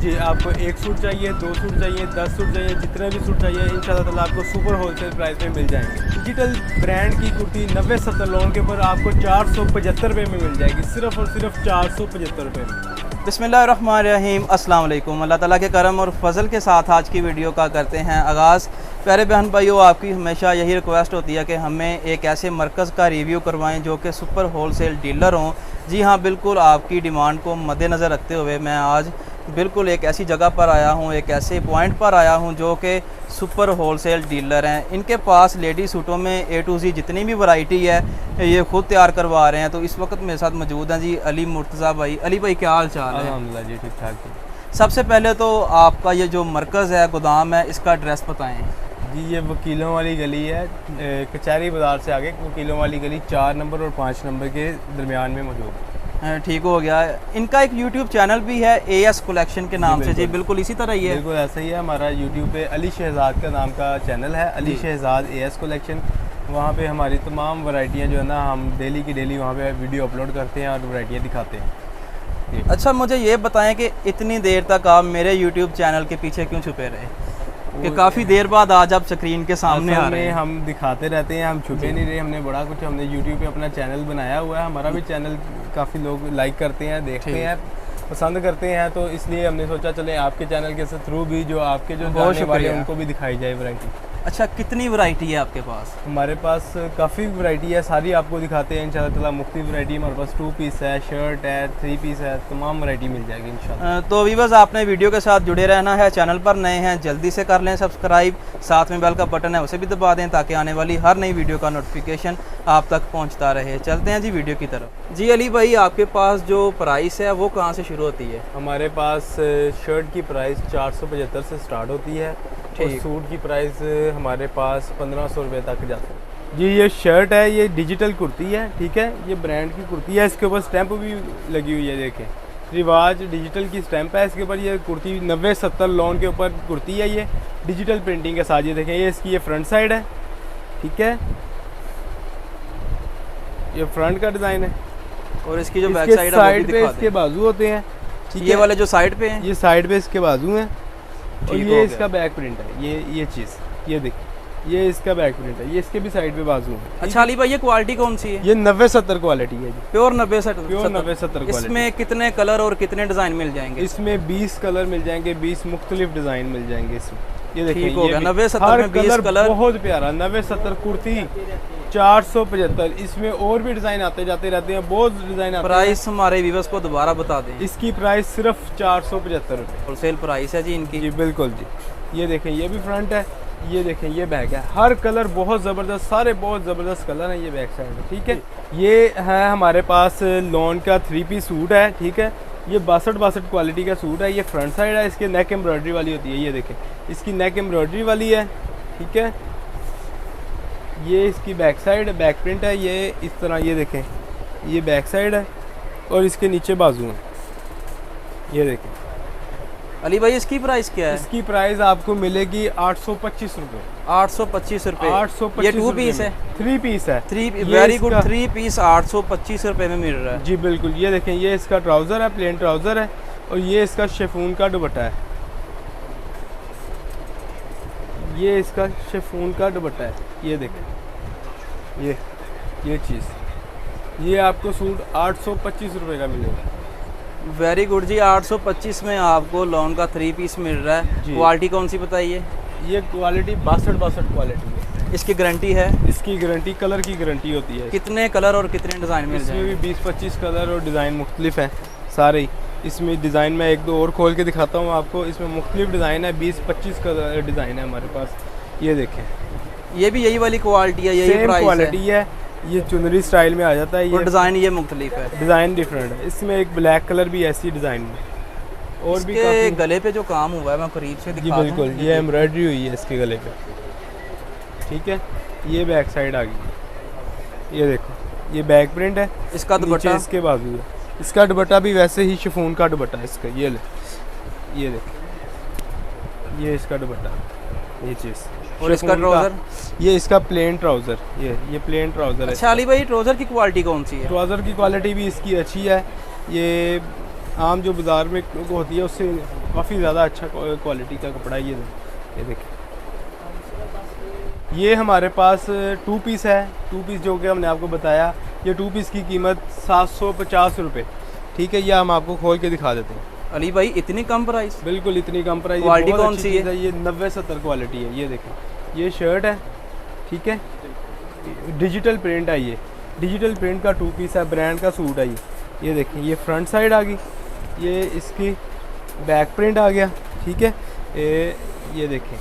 जी आपको एक सूट चाहिए, 2 सूट चाहिए, 10 सूट चाहिए, जितने भी सूट चाहिए इंशाल्लाह ताला आपको सुपर होलसेल प्राइस में मिल जाएंगे। डिजिटल ब्रांड की कुर्ती 90-70 लोन के ऊपर आपको 475 रुपये में मिल जाएगी, सिर्फ और सिर्फ 475 रुपये में। बिस्मिल्लाहिर्रहमानिर्रहीम, अस्सलाम वालेकुम। अल्लाह ताला के करम और फजल के साथ आज की वीडियो का करते हैं आगाज़। प्यारे बहन भाइयों, आपकी हमेशा यही रिक्वेस्ट होती है कि हमें एक ऐसे मरकज़ का रिव्यू करवाएं जो कि सुपर होलसेल डीलर हों। जी हाँ, बिल्कुल आपकी डिमांड को मद्देनज़र रखते हुए मैं आज बिल्कुल एक ऐसी जगह पर आया हूँ, एक ऐसे पॉइंट पर आया हूँ जो कि सुपर होलसेल डीलर हैं। इनके पास लेडी सूटों में A to Z जितनी भी वैरायटी है ये खुद तैयार करवा रहे हैं। तो इस वक्त मेरे साथ मौजूद हैं जी अली मुर्तज़ा भाई। अली भाई, क्या हाल चाल है? अल्हम्दुलिल्लाह जी, ठीक ठाक जी। सबसे पहले तो आपका ये जो मरकज़ है, गोदाम है, इसका एड्रेस बताएं। जी ये वकीलों वाली गली है, कचहरी बाज़ार से आगे वकीलों वाली गली 4 नंबर और 5 नंबर के दरमियान में मौजूद है। ठीक हो गया। इनका एक YouTube चैनल भी है AS कलेक्शन के नाम से। जी बिल्कुल इसी तरह ही है। बिल्कुल ऐसा ही है। हमारा YouTube पे अली शहजाद का नाम का चैनल है, अली शहजाद AS कलेक्शन। वहाँ पे हमारी तमाम वैरायटियाँ जो है ना, हम डेली की डेली वहाँ पे वीडियो अपलोड करते हैं और वैरायटियाँ दिखाते हैं। अच्छा, मुझे ये बताएं कि इतनी देर तक आप मेरे YouTube चैनल के पीछे क्यों छुपे रहे कि काफ़ी देर बाद आज आप स्क्रीन के सामने आ रहे हैं? हम दिखाते रहते हैं, हम छुपे नहीं रहे। हमने बड़ा कुछ, हमने YouTube पे अपना चैनल बनाया हुआ है। हमारा भी चैनल काफ़ी लोग लाइक करते हैं, देखते हैं, पसंद करते हैं। तो इसलिए हमने सोचा चले आपके चैनल के थ्रू भी जो आपके जो जानने वाले हैं उनको भी दिखाई जाए वैरायटी। अच्छा, कितनी वैरायटी है आपके पास? हमारे पास काफ़ी वैरायटी है, सारी आपको दिखाते हैं इंशाल्लाह ताला। मुख्तलिफ वैरायटी हमारे पास 2 पीस है, शर्ट है, 3 पीस है, तमाम वैरायटी मिल जाएगी इंशाल्लाह। तो वीवर्स, आपने वीडियो के साथ जुड़े रहना है। चैनल पर नए हैं जल्दी से कर लें सब्सक्राइब, साथ में बेल का बटन है उसे भी दबा दें ताकि आने वाली हर नई वीडियो का नोटिफिकेशन आप तक पहुँचता रहे। चलते हैं जी वीडियो की तरफ। जी अली भाई, आपके पास जो प्राइस है वो कहाँ से शुरू होती है? हमारे पास शर्ट की प्राइस 475 से स्टार्ट होती है और सूट की प्राइस हमारे पास 1500 रुपये तक जाती है। जी ये शर्ट है, ये डिजिटल कुर्ती है, ठीक है। ये ब्रांड की कुर्ती है, इसके ऊपर स्टैंप भी लगी हुई है, देखें, रिवाज डिजिटल की स्टैंप है इसके ऊपर। ये कुर्ती 90-70 लोन के ऊपर कुर्ती है, ये डिजिटल प्रिंटिंग के साथ। ये देखें, ये इसकी ये फ्रंट साइड है, ठीक है, ये फ्रंट का डिज़ाइन है। और इसकी जो बैक साइड है वो भी पे इसके बाजू होते हैं, ये वाले जो साइड पे हैं, ये साइड पे इसके बाजू हैं। और ये इसका बैक प्रिंट है, ये चीज़, ये देखिए, ये इसका बैक प्रिंट है, ये इसके भी साइड पे बाजू है। अच्छा अली भाई, ये क्वालिटी कौन सी है? ये 90-70 क्वालिटी है जी, प्योर 90-70 क्वालिटी। इसमें कितने कलर और कितने डिज़ाइन मिल जाएंगे? इसमें 20 कलर मिल जाएंगे, 20 मुख्तलिफ डिज़ाइन मिल जाएंगे इसमें। ये देखिए, 90-70 में 20 कलर, बहुत प्यारा 90-70 कुर्ती 475। इसमें और भी डिज़ाइन आते जाते रहते हैं, बहुत डिज़ाइन आते हैं। प्राइस हमारे व्यूअर्स को दोबारा बता दें। इसकी प्राइस सिर्फ 475 रुपये होलसेल प्राइस है जी इनकी। जी बिल्कुल जी। ये देखें, ये भी फ्रंट है, ये देखें, ये बैक है। हर कलर बहुत ज़बरदस्त, सारे बहुत ज़बरदस्त कलर हैं। ये बैक साइड है, ठीक है। ये है हमारे पास लॉन का 3 पीस सूट है, ठीक है। ये 62 क्वालिटी का सूट है। ये फ्रंट साइड है, इसके नेक एम्ब्रॉयडरी वाली होती है, ये देखें, इसकी नेक एम्ब्रॉयडरी वाली है, ठीक है। ये इसकी बैक साइड है, बैक प्रिंट है, ये इस तरह, ये देखें, ये बैक साइड है और इसके नीचे बाजू है, ये देखें। अली भाई, इसकी प्राइस क्या है? इसकी प्राइस आपको मिलेगी 825 रुपये। 825 रुपये। 825। ये 2 पीस है? 3 पीस है। वेरी गुड, 3 पीस 825 रुपये में मिल रहा है जी बिल्कुल। ये देखें, ये इसका ट्राउज़र है, प्लेन ट्राउज़र है, और ये इसका शिफॉन का दुपट्टा है, ये इसका शिफॉन का दुपट्टा है। ये देखें, ये चीज़, ये आपको सूट 825 रुपये का मिलेगा। वेरी गुड जी। 825 में आपको लॉन का 3 पीस मिल रहा है। क्वालिटी कौन सी बताइए? ये क्वालिटी 62 क्वालिटी है। इसकी गारंटी है? इसकी गारंटी, कलर की गारंटी होती है। कितने कलर और कितने डिज़ाइन मिल जाएंगे? इसमें भी 20-25 कलर और डिज़ाइन मुख्तलिफ हैं सारे ही। इसमें डिज़ाइन मैं 1-2 और खोल के दिखाता हूँ आपको। इसमें मुख्तलिफ डिज़ाइन है, 20-25 कलर डिज़ाइन है हमारे पास। ये देखें, ये भी यही वाली क्वालिटी है, यही प्राइस क्वालिटी है। ये चुनरी स्टाइल में आ जाता है। ये डिज़ाइन ये मुख्तलिफ है, डिज़ाइन डिफरेंट है। इसमें एक ब्लैक कलर भी ऐसी डिज़ाइन में, और भी काफ़ी गले पे जो काम हुआ है मैं करीब से दिखा दूं। बिल्कुल, ये एम्ब्रॉयडरी हुई है इसके गले पे, ठीक है। ये बैक साइड आ गई, ये देखो, ये बैक प्रिंट है। इसका दुपट्टा, इसके बाजू है, इसका दुपट्टा भी वैसे ही शिफॉन का दुपट्टा है इसका। ये ले, ये देखो, ये इसका दुपट्टा, ये चीज़। और इसका ट्राउज़र, ये इसका प्लेन ट्राउज़र, ये प्लेन ट्राउज़र है। अच्छा अली भाई, ट्राउज़र की क्वालिटी कौन सी है? ट्राउज़र की क्वालिटी भी इसकी अच्छी है। ये आम जो बाज़ार में होती है उससे काफ़ी ज़्यादा अच्छा क्वालिटी का कपड़ा है ये देखिए। ये हमारे पास 2 पीस है, 2 पीस जो कि हमने आपको बताया। ये 2 पीस की कीमत 750 रुपये, ठीक है। ये हम आपको खोल के दिखा देते हैं। अली भाई इतनी कम प्राइस? बिल्कुल इतनी कम प्राइस। क्वालिटी कौन सी है? ये 90-70 क्वालिटी है। ये देखें, ये शर्ट है, ठीक है। डिजिटल प्रिंट है, ये डिजिटल प्रिंट का 2 पीस है, ब्रांड का सूट है ये देखें। ये फ्रंट साइड आ गई, ये इसकी बैक प्रिंट आ गया, ठीक है। ये देखें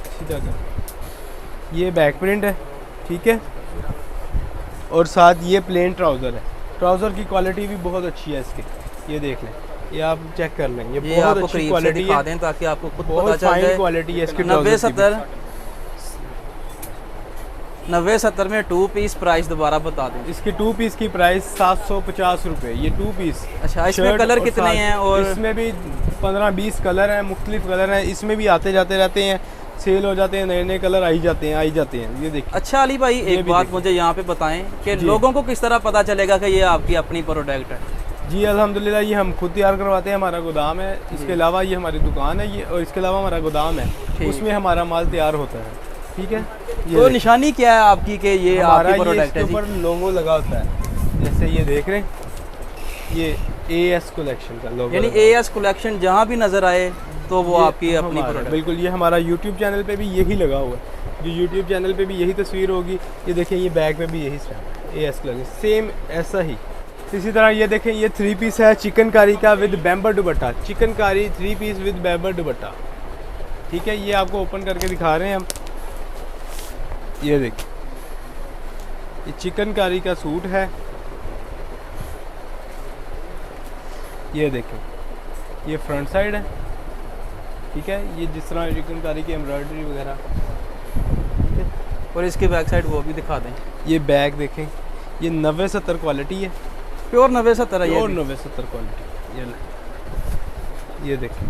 सीधा कर, ये बैक प्रिंट है, ठीक है। और साथ ये प्लेन ट्राउज़र है। ट्राउज़र की क्वालिटी भी बहुत अच्छी है इसकी, ये देख लें, ये आप चेक कर लें। ये बहुत अच्छी क्वालिटी दिखा दें ताकि आपको खुद बहुत पता चल जाए। क्वालिटी है इसकी। 90-70 में 2 पीस प्राइस दोबारा बता दें। इसकी 2 पीस की प्राइस 750 रुपये, ये 2 पीस। अच्छा, इसमें कलर कितने हैं? और इसमें भी 15-20 कलर हैं, मुख्तलिफ कलर हैं। इसमें भी आते जाते रहते हैं, सेल हो जाते हैं, नए नए कलर आई जाते हैं ये देखिए। अच्छा अली भाई एक बात मुझे यहाँ पे बताएं कि लोगों को किस तरह पता चलेगा कि ये आपकी अपनी प्रोडक्ट है? जी अल्हम्दुलिल्लाह, ये हम खुद तैयार करवाते हैं, हमारा गोदाम है। इसके अलावा ये हमारी दुकान है, ये और इसके अलावा हमारा गोदाम है, उसमें हमारा माल तैयार होता है, ठीक है। तो निशानी क्या है आपकी कि ये आपकी प्रोडक्ट है? इसके ऊपर लोगो लगा होता है, जैसे ये देख रहे हैं, ये AS कलेक्शन का लोगो, यानी AS कलेक्शन जहाँ भी नजर आए तो वो आपकी अपनी प्रोडक्ट। बिल्कुल, ये हमारा YouTube चैनल पे भी यही लगा हुआ है, जो YouTube चैनल पे भी यही तस्वीर होगी। ये देखें, ये बैग पे भी यही स्टैम्प AS कलेक्शन, सेम ऐसा ही। इसी तरह ये देखें, ये 3 पीस है चिकनकारी का विद बैम्बर दुपट्टा, चिकनकारी 3 पीस विद बैम्बर दुपट्टा, ठीक है। ये आपको ओपन करके दिखा रहे हैं हम। ये देखिए, ये चिकनकारी का सूट है, ये देखें, ये फ्रंट साइड है, ठीक है। ये जिस तरह चिकनकारी की एम्ब्रॉयडरी वगैरह, ठीक है। और इसकी बैक साइड वो भी दिखा दें। ये बैग देखें, ये 90-70 क्वालिटी है, प्योर 90-70 है, प्योर 90-70 क्वालिटी। ये देखें,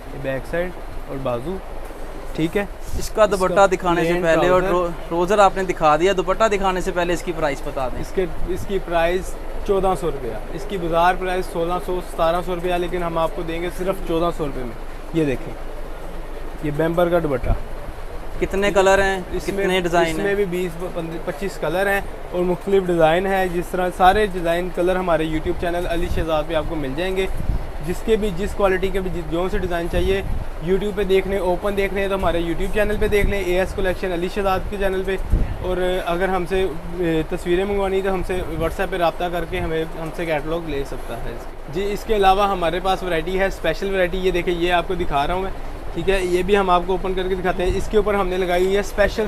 ये बैक साइड और बाजू, ठीक है। इसका दुपट्टा दिखाने से पहले और ट्राउज़र आपने दिखा दिया, दुपट्टा दिखाने से पहले इसकी प्राइस बता दें। इसकी प्राइस 1400 रुपया, इसकी बाजार प्राइस 1600-1700 रुपया, लेकिन हम आपको देंगे सिर्फ 1400 रुपये में। ये देखें, ये बैम्बर का दुपट्टा। कितने कलर हैं, कितने डिज़ाइन हैं? इसमें भी 20-25 कलर हैं और मुख्तलिफ डिज़ाइन है। जिस तरह सारे डिज़ाइन कलर हमारे यूट्यूब चैनल अली शहजाद पे आपको मिल जाएंगे। जिसके भी जिस क्वालिटी के भी जो से डिज़ाइन चाहिए यूट्यूब पे देखने, ओपन देखने हैं तो हमारे यूट्यूब चैनल पे देख लें, AS कलेक्शन अली शहजाद के चैनल पे। और अगर हमसे तस्वीरें मंगवानी तो हमसे व्हाट्सएप पे रब्ता करके हमसे कैटलॉग ले सकता है जी। इसके अलावा हमारे पास वैरायटी है, स्पेशल वैरायटी। ये देखिए, ये आपको दिखा रहा हूँ मैं, ठीक है। ये भी हम आपको ओपन करके दिखाते हैं। इसके ऊपर हमने लगाई हुई है स्पेशल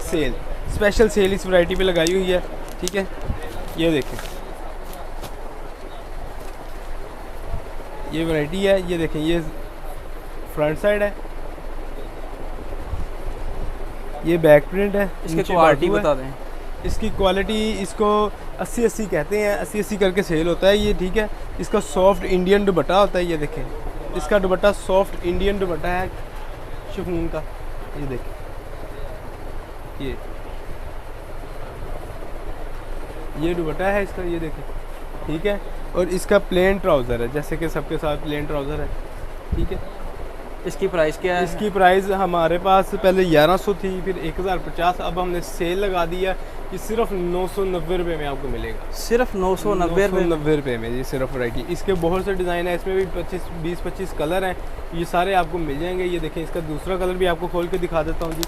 सेल इस वैरायटी पे लगाई हुई है, ठीक है। ये देखें, ये वैरायटी है, ये देखें, ये फ्रंट साइड है, ये बैक प्रिंट है। इसकी क्वालिटी बता दें। इसकी क्वालिटी, इसको 80-80 कहते हैं, 80-80 करके सेल होता है ये, ठीक है। इसका सॉफ्ट इंडियन दुपट्टा होता है, ये देखें, इसका दुपट्टा सॉफ्ट इंडियन दुपट्टा है शिफॉन का, ये देखें, ये दुपट्टा है इसका, ये देखें, ठीक है। और इसका प्लेन ट्राउज़र है, जैसे कि सबके साथ प्लेन ट्राउज़र है, ठीक है। इसकी प्राइस क्या है? इसकी प्राइस हमारे पास पहले 1100 थी, फिर 1050, अब हमने सेल लगा दिया। ये सिर्फ 990 रुपये में आपको मिलेगा, सिर्फ 990 रुपये में। ये सिर्फ वैरायटी, इसके बहुत से डिज़ाइन है, इसमें भी 20-25 कलर हैं, ये सारे आपको मिल जाएंगे। ये देखें, इसका दूसरा कलर भी आपको खोल के दिखा देता हूँ जी।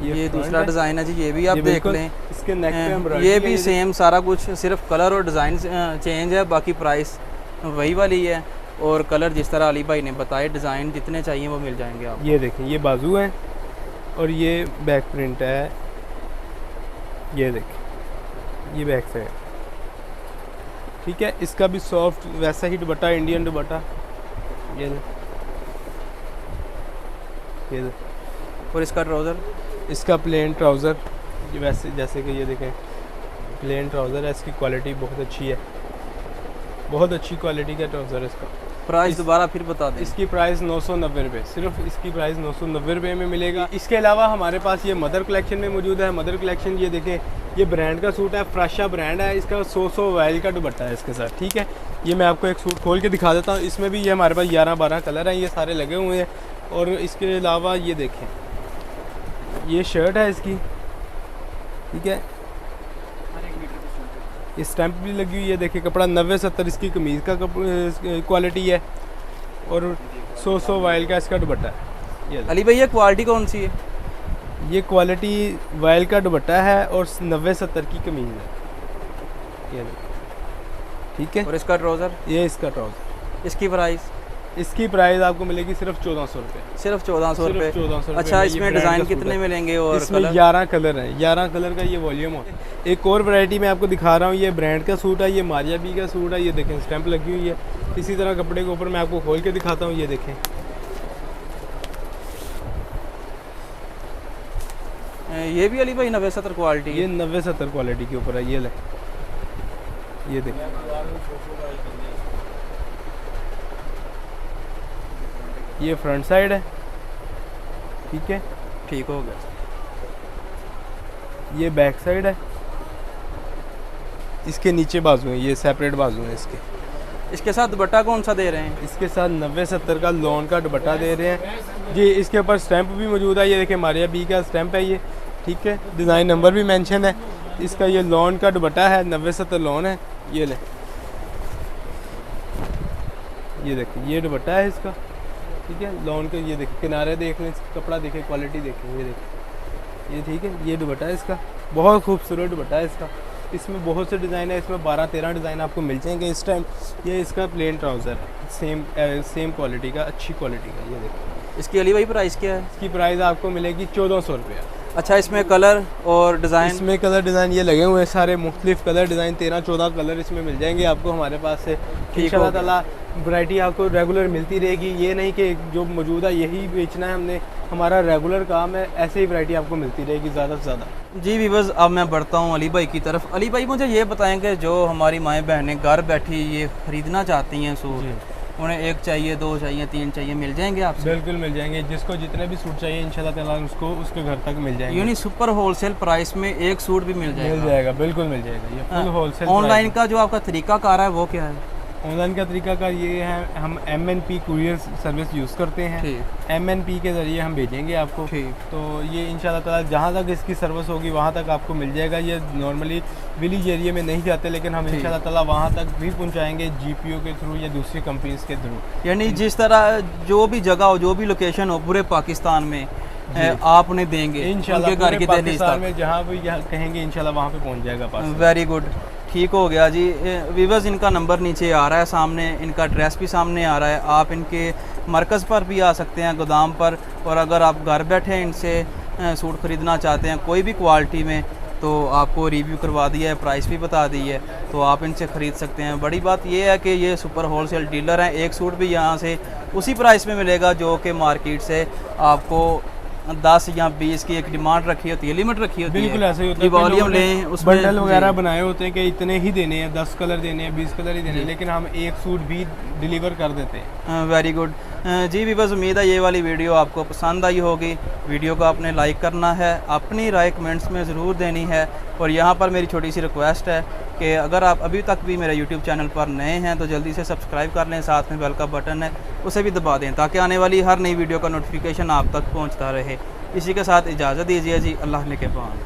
ये दूसरा डिज़ाइन है जी, ये भी आप देख लें। इसके नेक पे एम्ब्रॉयडरी, ये भी सेम सारा कुछ, सिर्फ कलर और डिज़ाइन चेंज है, बाकी प्राइस वही वाली है। और कलर जिस तरह अली भाई ने बताए, डिज़ाइन जितने चाहिए वो मिल जाएंगे आप। ये देखें, ये बाजू है और ये बैक प्रिंट है, ये देखें, ये बैक साइड, ठीक है। इसका भी सॉफ्ट वैसा ही दुपट्टा, इंडियन दुपट्टा, ये और इसका ट्राउज़र, इसका प्लेन ट्राउज़र, ये वैसे जैसे कि ये देखें प्लेन ट्राउज़र है। इसकी क्वालिटी बहुत अच्छी है, बहुत अच्छी क्वालिटी का ट्राउज़र है इसका। प्राइस दोबारा फिर बता दें। इसकी प्राइस 990 रुपये, सिर्फ इसकी प्राइस 990 रुपये में मिलेगा। इसके अलावा हमारे पास ये मदर कलेक्शन में मौजूद है। मदर कलेक्शन ये देखें, ये ब्रांड का सूट है, फ्राशा ब्रांड है, इसका 100 वाइल का दुपट्टा है इसके साथ, ठीक है। ये मैं आपको एक सूट खोल के दिखा देता हूँ। इसमें भी ये हमारे पास 11-12 कलर हैं, ये सारे लगे हुए हैं। और इसके अलावा ये देखें, ये शर्ट है इसकी, ठीक है, ये स्टैंप भी लगी हुई है। देखिए कपड़ा 90-70 इसकी कमीज़ का क्वालिटी है और 100 वाइल का इसका दुपट्टा है। ये अली भैया क्वालिटी कौन सी है? ये क्वालिटी वाइल का दुपट्टा है और 90-70 की कमीज़ है, ये ठीक है। और इसका ट्राउज़र? ये इसका ट्राउज़र। इसकी प्राइस? इसकी प्राइस आपको मिलेगी सिर्फ 1400 रुपये। सिर्फ 1400 रुपये? 1400। अच्छा, इसमें डिज़ाइन कितने मिलेंगे? और इसमें 11 कलर हैं, 11 कलर का ये वॉल्यूम है। एक और वैरायटी मैं आपको दिखा रहा हूँ, ये ब्रांड का सूट है, ये मारिया बी का सूट है, ये देखें स्टैंप लगी हुई है। इसी तरह कपड़े के ऊपर मैं आपको खोल के दिखाता हूँ, ये देखें, ये भी अली भाई 90-70 क्वालिटी? ये 90-70 क्वालिटी के ऊपर है। ये ले, ये देखें, ये फ्रंट साइड है, ठीक है, ठीक हो गया। ये बैक साइड है, इसके नीचे बाजू है, ये सेपरेट बाजू है इसके। इसके साथ दुपट्टा कौन सा दे रहे हैं? इसके साथ 90-70 का लॉन का दुपट्टा दे रहे हैं जी। इसके ऊपर स्टैंप भी मौजूद है, ये देखिए मारिया बी का स्टैंप है ये, ठीक है। डिज़ाइन नंबर भी मेंशन है इसका। ये लॉन का दुपट्टा है, 90-70 लॉन है। ये ले, ये देखिए, ये दुपट्टा है इसका, ठीक है, लॉन के। ये देखिए किनारे देख लें, कपड़ा देखें, क्वालिटी देखें, ये देखिए, ये ठीक है। ये दुपट्टा है इसका, बहुत खूबसूरत दुपट्टा है इसका। इसमें बहुत से डिज़ाइन है, इसमें 12-13 डिज़ाइन आपको मिल जाएंगे इस टाइम। ये इसका प्लेन ट्राउज़र है, सेम क्वालिटी का, अच्छी क्वालिटी का। ये देखिए, इसकी अली भाई प्राइस क्या है? इसकी प्राइस आपको मिलेगी 1400 रुपये। अच्छा, इसमें कलर और डिज़ाइन? इसमें कलर डिज़ाइन ये लगे हुए हैं सारे मुख्तलिफ कलर डिज़ाइन, 13-14 कलर इसमें मिल जाएंगे आपको हमारे पास से। इंशाअल्लाह ताला वैरायटी आपको रेगुलर मिलती रहेगी। ये नहीं कि जो मौजूद है यही बेचना है हमने, हमारा रेगुलर काम है, ऐसे ही वैरायटी आपको मिलती रहेगी ज़्यादा से ज़्यादा। जी व्यूअर्स, अब मैं बढ़ता हूँ अली भाई की तरफ। अली भाई मुझे ये बताएंगे, जो हमारी माएँ बहनें घर बैठी ये ख़रीदना चाहती हैं सूट, उन्हें एक चाहिए, 2 चाहिए, 3 चाहिए, मिल जाएंगे आपसे? बिल्कुल मिल जाएंगे, जिसको जितने भी सूट चाहिए इंशाल्लाह ताला उसको उसके घर तक मिल जाएंगे। यानी सुपर होलसेल प्राइस में एक सूट भी मिल जाएगा? मिल जाएगा, बिल्कुल मिल जाएगा। ये फुल होलसेल। ऑनलाइन का जो आपका तरीकाकार है वो क्या है? ऑनलाइन का तरीका का ये है, हम MNP कुरियर सर्विस यूज़ करते हैं। MNP के ज़रिए हम भेजेंगे आपको। तो ये इंशाल्लाह ताला जहाँ तक इसकी सर्विस होगी वहाँ तक आपको मिल जाएगा। ये नॉर्मली विलेज एरिया में नहीं जाते, लेकिन हम इंशाल्लाह ताला वहाँ तक भी पहुँचाएंगे GPO के थ्रू या दूसरी कंपनीज के थ्रू। यानी जिस तरह जो भी जगह हो, जो भी लोकेशन हो पूरे पाकिस्तान में आपने देंगे इंशाल्लाह, घर के पाकिस्तान में जहाँ भी कहेंगे इंशाल्लाह वहाँ पे पहुँच जाएगा पास। वेरी गुड, ठीक हो गया जी। व्यूअर्स, इनका नंबर नीचे आ रहा है सामने, इनका एड्रेस भी सामने आ रहा है। आप इनके मरकज़ पर भी आ सकते हैं, गोदाम पर। और अगर आप घर बैठे इनसे सूट ख़रीदना चाहते हैं कोई भी क्वालिटी में, तो आपको रिव्यू करवा दिया है, प्राइस भी बता दी है, तो आप इनसे ख़रीद सकते हैं। बड़ी बात यह है कि ये सुपर होलसेल डीलर हैं। एक सूट भी यहाँ से उसी प्राइस में मिलेगा जो कि मार्केट से आपको 10 या 20 की एक डिमांड रखी होती है, लिमिट रखी होती है। बिल्कुल ऐसे ही होता है। वॉल्यूम लें, उसमें बंडल वगैरह बनाए होते हैं कि इतने ही देने हैं, 10 कलर देने हैं, 20 कलर ही देने हैं, लेकिन हम एक सूट भी डिलीवर कर देते हैं। वेरी गुड जी। भी बस उम्मीद है ये वाली वीडियो आपको पसंद आई होगी। वीडियो को आपने लाइक करना है, अपनी राय कमेंट्स में ज़रूर देनी है। और यहाँ पर मेरी छोटी सी रिक्वेस्ट है कि अगर आप अभी तक भी मेरे YouTube चैनल पर नए हैं तो जल्दी से सब्सक्राइब कर लें, साथ में बेल का बटन है उसे भी दबा दें, ताकि आने वाली हर नई वीडियो का नोटिफिकेशन आप तक पहुँचता रहे। इसी के साथ इजाज़त दीजिए जी, अल्लाह ने के पान।